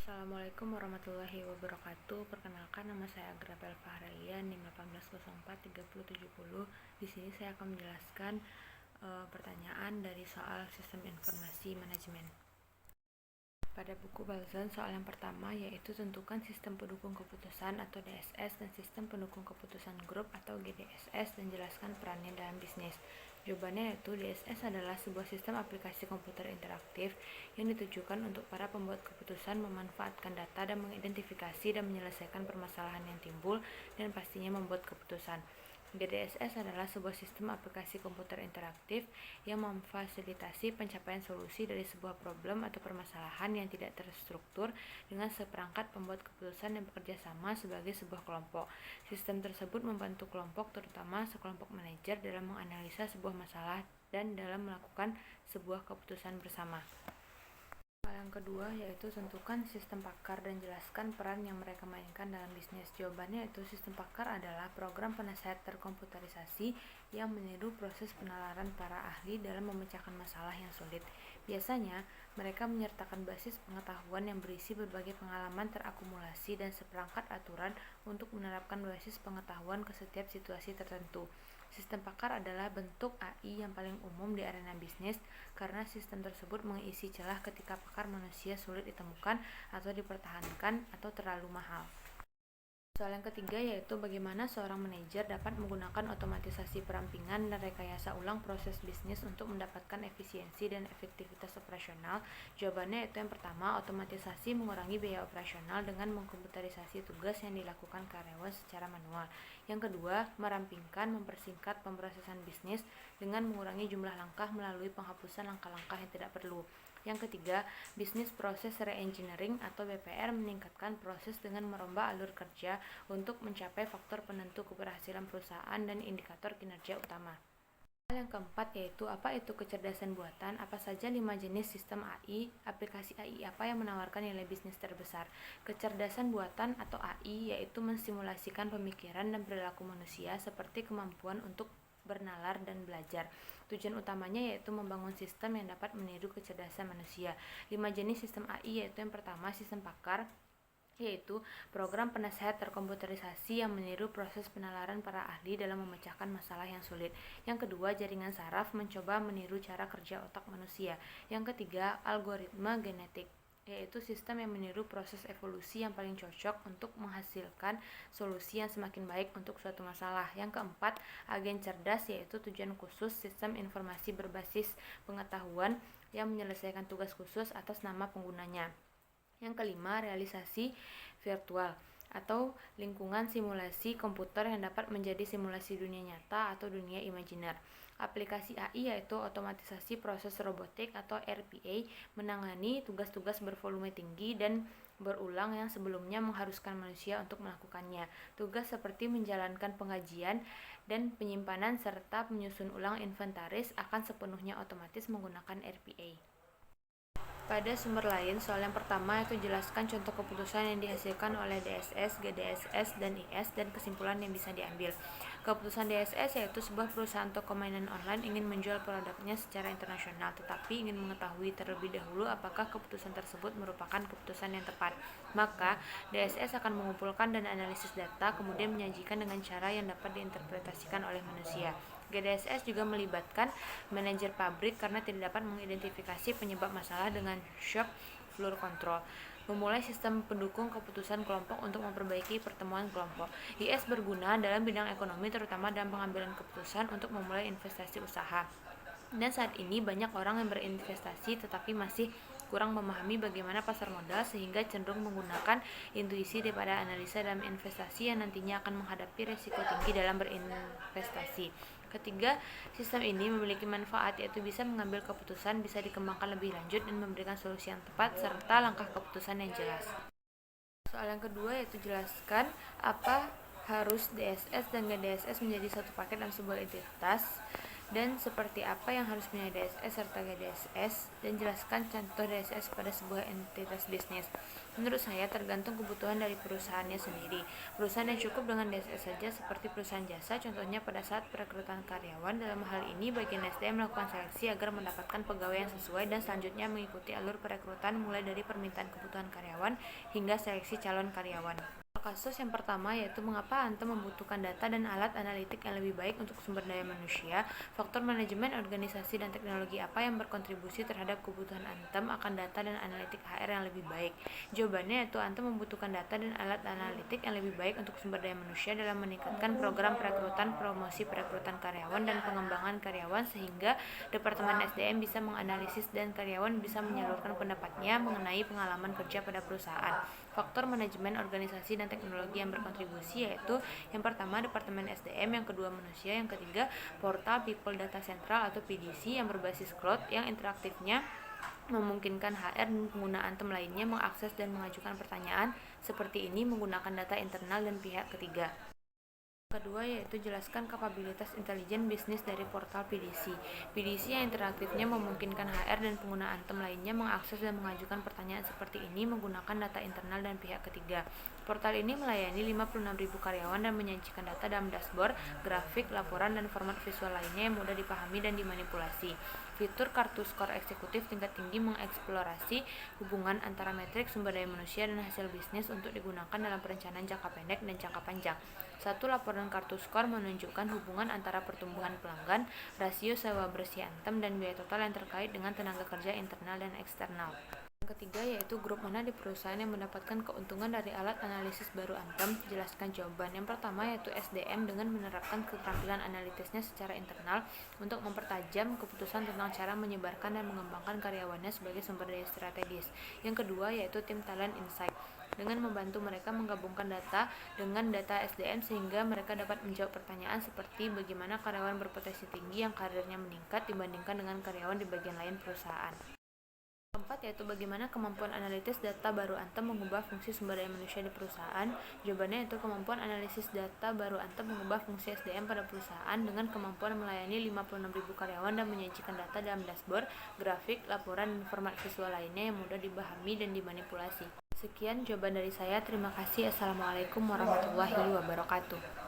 Assalamualaikum warahmatullahi wabarakatuh. Perkenalkan, nama saya Agrapel Fahrelia, NIM 18043070. Di sini saya akan menjelaskan pertanyaan dari soal Sistem Informasi Manajemen. Pada buku Balzan, soal yang pertama yaitu tentukan sistem pendukung keputusan atau DSS dan sistem pendukung keputusan grup atau GDSS dan jelaskan perannya dalam bisnis. Jawabannya yaitu DSS adalah sebuah sistem aplikasi komputer interaktif yang ditujukan untuk para pembuat keputusan memanfaatkan data dan mengidentifikasi dan menyelesaikan permasalahan yang timbul dan pastinya membuat keputusan. GDSS adalah sebuah sistem aplikasi komputer interaktif yang memfasilitasi pencapaian solusi dari sebuah problem atau permasalahan yang tidak terstruktur dengan seperangkat pembuat keputusan yang bekerja sama sebagai sebuah kelompok. Sistem tersebut membantu kelompok, terutama sekelompok manajer, dalam menganalisa sebuah masalah dan dalam melakukan sebuah keputusan bersama. Yang kedua yaitu tentukan sistem pakar dan jelaskan peran yang mereka mainkan dalam bisnis. Jawabannya yaitu sistem pakar adalah program penasehat terkomputerisasi yang meniru proses penalaran para ahli dalam memecahkan masalah yang sulit. Biasanya, mereka menyertakan basis pengetahuan yang berisi berbagai pengalaman terakumulasi dan seperangkat aturan untuk menerapkan basis pengetahuan ke setiap situasi tertentu. Sistem pakar adalah bentuk AI yang paling umum di arena bisnis karena sistem tersebut mengisi celah ketika pakar manusia sulit ditemukan atau dipertahankan atau terlalu mahal. Soal yang ketiga yaitu bagaimana seorang manajer dapat menggunakan otomatisasi perampingan dan rekayasa ulang proses bisnis untuk mendapatkan efisiensi dan efektivitas operasional. Jawabannya yaitu yang pertama, otomatisasi mengurangi biaya operasional dengan mengkomputerisasi tugas yang dilakukan karyawan secara manual. Yang kedua, merampingkan mempersingkat pemrosesan bisnis dengan mengurangi jumlah langkah melalui penghapusan langkah-langkah yang tidak perlu. Yang ketiga, Business Process Reengineering atau BPR meningkatkan proses dengan merombak alur kerja untuk mencapai faktor penentu keberhasilan perusahaan dan indikator kinerja utama. Hal yang keempat yaitu apa itu kecerdasan buatan, apa saja 5 jenis sistem AI, aplikasi AI apa yang menawarkan nilai bisnis terbesar. Kecerdasan buatan atau AI yaitu mensimulasikan pemikiran dan perilaku manusia seperti kemampuan untuk bernalar dan belajar. Tujuan utamanya yaitu membangun sistem yang dapat meniru kecerdasan manusia. 5 jenis sistem AI yaitu yang pertama sistem pakar, yaitu program penasehat terkomputerisasi yang meniru proses penalaran para ahli dalam memecahkan masalah yang sulit. Yang kedua, jaringan saraf mencoba meniru cara kerja otak manusia. Yang ketiga, algoritma genetik, yaitu sistem yang meniru proses evolusi yang paling cocok untuk menghasilkan solusi yang semakin baik untuk suatu masalah. Yang keempat, agen cerdas, yaitu tujuan khusus sistem informasi berbasis pengetahuan yang menyelesaikan tugas khusus atas nama penggunanya. Yang kelima, realisasi virtual atau lingkungan simulasi komputer yang dapat menjadi simulasi dunia nyata atau dunia imajiner. Aplikasi AI yaitu otomatisasi proses robotik atau RPA menangani tugas-tugas bervolume tinggi dan berulang yang sebelumnya mengharuskan manusia untuk melakukannya. Tugas seperti menjalankan pengajian dan penyimpanan serta menyusun ulang inventaris akan sepenuhnya otomatis menggunakan RPA. Pada sumber lain, soal yang pertama yaitu jelaskan contoh keputusan yang dihasilkan oleh DSS, GDSS, dan IS dan kesimpulan yang bisa diambil. Keputusan DSS yaitu sebuah perusahaan toko mainan online ingin menjual produknya secara internasional, tetapi ingin mengetahui terlebih dahulu apakah keputusan tersebut merupakan keputusan yang tepat. Maka, DSS akan mengumpulkan dan analisis data, kemudian menyajikan dengan cara yang dapat diinterpretasikan oleh manusia. GDSS juga melibatkan manajer pabrik karena tidak dapat mengidentifikasi penyebab masalah dengan shock floor control. Memulai sistem pendukung keputusan kelompok untuk memperbaiki pertemuan kelompok. IS berguna dalam bidang ekonomi terutama dalam pengambilan keputusan untuk memulai investasi usaha. Dan saat ini banyak orang yang berinvestasi tetapi masih kurang memahami bagaimana pasar modal sehingga cenderung menggunakan intuisi daripada analisa dalam investasi yang nantinya akan menghadapi risiko tinggi dalam berinvestasi. Ketiga, sistem ini memiliki manfaat yaitu bisa mengambil keputusan, bisa dikembangkan lebih lanjut dan memberikan solusi yang tepat serta langkah keputusan yang jelas. Soal yang kedua yaitu jelaskan apa harus DSS dan GDSS menjadi satu paket dalam sebuah entitas. Dan seperti apa yang harus punya DSS serta GDSS, dan jelaskan contoh DSS pada sebuah entitas bisnis. Menurut saya tergantung kebutuhan dari perusahaannya sendiri. Perusahaan yang cukup dengan DSS saja seperti perusahaan jasa, contohnya pada saat perekrutan karyawan. Dalam hal ini, bagian SDM melakukan seleksi agar mendapatkan pegawai yang sesuai dan selanjutnya mengikuti alur perekrutan mulai dari permintaan kebutuhan karyawan hingga seleksi calon karyawan. Kasus yang pertama yaitu mengapa Anta membutuhkan data dan alat analitik yang lebih baik untuk sumber daya manusia. Faktor manajemen organisasi dan teknologi apa yang berkontribusi terhadap kebutuhan Antam akan data dan analitik HR yang lebih baik? Jawabannya yaitu Antam membutuhkan data dan alat analitik yang lebih baik untuk sumber daya manusia dalam meningkatkan program perekrutan, promosi perekrutan karyawan, dan pengembangan karyawan sehingga Departemen SDM bisa menganalisis dan karyawan bisa menyalurkan pendapatnya mengenai pengalaman kerja pada perusahaan. Faktor manajemen organisasi dan teknologi yang berkontribusi yaitu yang pertama Departemen SDM, yang kedua manusia, yang ketiga portal People Data Central atau PDC yang berbasis cloud yang interaktifnya memungkinkan HR dan pengguna Antem lainnya mengakses dan mengajukan pertanyaan seperti ini menggunakan data internal dan pihak ketiga. Kedua yaitu jelaskan kapabilitas intelijen bisnis dari portal PDC. PDC yang interaktifnya memungkinkan HR dan pengguna Antem lainnya mengakses dan mengajukan pertanyaan seperti ini menggunakan data internal dan pihak ketiga. Portal ini melayani 56.000 karyawan dan menyajikan data dalam dashboard, grafik, laporan, dan format visual lainnya yang mudah dipahami dan dimanipulasi. Fitur kartu skor eksekutif tingkat tinggi mengeksplorasi hubungan antara metrik sumber daya manusia dan hasil bisnis untuk digunakan dalam perencanaan jangka pendek dan jangka panjang. Satu laporan kartu skor menunjukkan hubungan antara pertumbuhan pelanggan, rasio sewa bersih Antem, dan biaya total yang terkait dengan tenaga kerja internal dan eksternal. Yang ketiga yaitu grup mana di perusahaan yang mendapatkan keuntungan dari alat analisis baru Antem. Jelaskan jawaban. Yang pertama yaitu SDM dengan menerapkan keterampilan analitisnya secara internal untuk mempertajam keputusan tentang cara menyebarkan dan mengembangkan karyawannya sebagai sumber daya strategis. Yang kedua yaitu tim talent insight dengan membantu mereka menggabungkan data dengan data SDM sehingga mereka dapat menjawab pertanyaan seperti bagaimana karyawan berpotensi tinggi yang karirnya meningkat dibandingkan dengan karyawan di bagian lain perusahaan. Keempat yaitu bagaimana kemampuan analitis data baru Antem mengubah fungsi sumber daya manusia di perusahaan. Jawabannya yaitu kemampuan analisis data baru Antem mengubah fungsi SDM pada perusahaan dengan kemampuan melayani 56.000 karyawan dan menyajikan data dalam dashboard, grafik, laporan, dan format visual lainnya yang mudah dipahami dan dimanipulasi. Sekian jawaban dari saya. Terima kasih. Assalamualaikum warahmatullahi wabarakatuh.